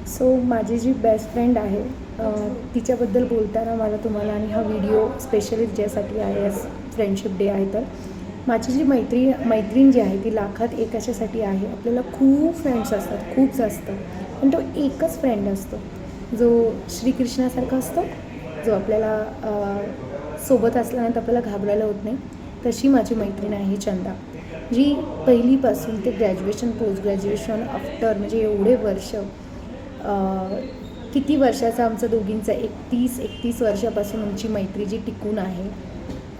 So माझी जी best friend आहे तिच्याबद्दल बोलताना मला तुम्हाला आणि हा व्हिडिओ स्पेशली ज्यासाठी आहे आज फ्रेंडशिप डे आहे तर माझी जी मैत्रीण जी आहे ती लाखात एक अशासाठी आहे. आपल्याला खूप फ्रेंड्स असतात, खूप जास्त, पण तो एकच फ्रेंड असतो जो श्रीकृष्णासारखा असतो, जो आपल्याला सोबत असल्यानंतर आपल्याला घाबरायला होत नाही. तशी माझी मैत्रीण आहे चंदा, जी पहिलीपासून ते ग्रॅज्युएशन, पोस्ट ग्रॅज्युएशन, आफ्टर म्हणजे एवढे वर्ष, किती वर्षाचं आमचं दोघींचं 31 वर्षापासून आमची मैत्री जी टिकून आहे.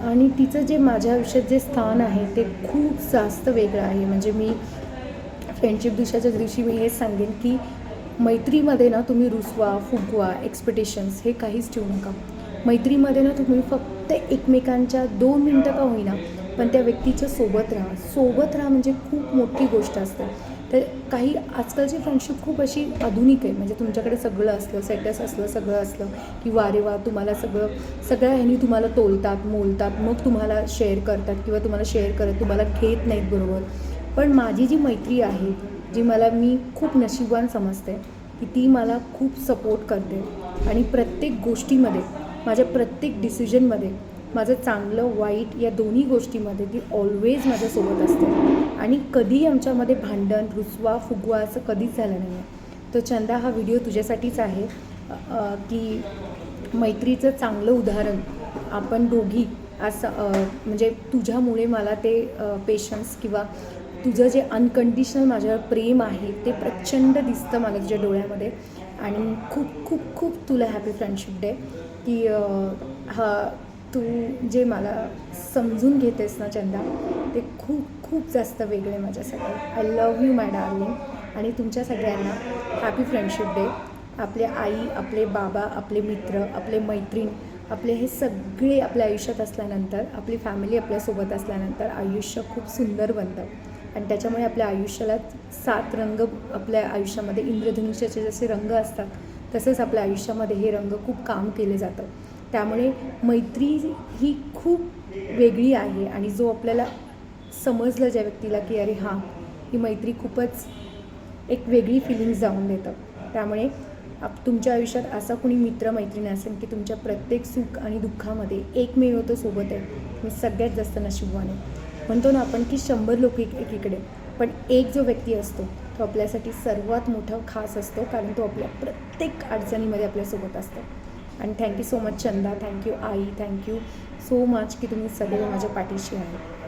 आणि तिचं जे माझ्या आयुष्यात जे स्थान आहे ते खूप जास्त वेगळं आहे. म्हणजे मी फ्रेंडशिप दिवसाच्या दिवशी मी हेच सांगेन की मैत्रीमध्ये ना तुम्ही रुसवा, फुगवा, एक्सपेक्टेशन्स हे काहीच ठेवू नका. मैत्रीमध्ये ना तुम्ही फक्त एकमेकांच्या 2 मिनटं का होईना पण त्या व्यक्तीच्या सोबत राहा म्हणजे खूप मोठी गोष्ट असते. तर काही आजकालची फ्रेंडशिप खूप अशी आधुनिक आहे. म्हणजे तुमच्याकडे सगळं असलं, स्टेटस असलं, सगळं असलं की वारे वा तुम्हाला सगळ्या ह्यांनी तुम्हाला तोलतात, मोलतात, मग तुम्हाला शेअर करतात किंवा तुम्हाला शेअर करत तुम्हाला घेत नाहीत बरोबर. पण माझी जी मैत्री आहे, जी मी खूप नशीबवान समजते की ती मला खूप सपोर्ट करते आणि प्रत्येक गोष्टीमध्ये, माझ्या प्रत्येक डिसिजनमध्ये, माझं चांगलं वाईट या दोन्ही गोष्टीमध्ये ती ऑलवेज माझ्यासोबत असते. आणि कधीही आमच्यामध्ये भांडण, रुसवा, फुगवा असं कधीच झालं नाही आहे. तर चंदा, हा व्हिडिओ तुझ्यासाठीच आहे की मैत्रीचं चांगलं उदाहरण आपण दोघी असं म्हणजे तुझ्यामुळे मला ते पेशन्स किंवा तुझं जे अनकंडिशनल माझ्यावर प्रेम आहे ते प्रचंड दिसतं मला तुझ्या डोळ्यामध्ये. आणि खूप खूप खूप तुला हॅपी फ्रेंडशिप डे की तू जे मला समजून घेतेस ना चंदा, ते खूप खूप जास्त वेगळे माझ्यासाठी. I love you my darling. आणि तुमच्या सगळ्यांना हॅपी फ्रेंडशिप डे. आपले आई, आपले बाबा, आपले मित्र, आपले मैत्रीण, आपले हे सगळे आपल्या आयुष्यात असल्यानंतर, आपली फॅमिली आपल्यासोबत असल्यानंतर आयुष्य खूप सुंदर बनतं. आणि त्याच्यामुळे आपल्या आयुष्याला 7 रंग, आपल्या आयुष्यामध्ये इंद्रधनुष्याचे जसे रंग असतात तसंच आपल्या आयुष्यामध्ये हे रंग खूप काम केले जातं. त्यामुळे मैत्री ही खूप वेगळी आहे. आणि जो आपल्याला समजलं ज्या व्यक्तीला की अरे हां, ही मैत्री खूपच एक वेगळी फिलिंग्स जाऊन देतं. त्यामुळे तुमच्या आयुष्यात असा कोणी मित्रमैत्रिणी असेल की तुमच्या प्रत्येक सुख आणि दुःखामध्ये एकमेव तो सोबत आहे, मी सगळ्यात जास्त नशीबवान आहे. म्हणतो ना आपण की 100 लोक एकीकडे, पण एक जो व्यक्ती असतो तो आपल्यासाठी सर्वात मोठा खास असतो, कारण तो आपल्या प्रत्येक अडचणीमध्ये आपल्यासोबत असतो. आणि thank you so much Chanda, thank you आई, थँक्यू सो मच की तुम्ही सदैव माझ्या पाठीशी आहे.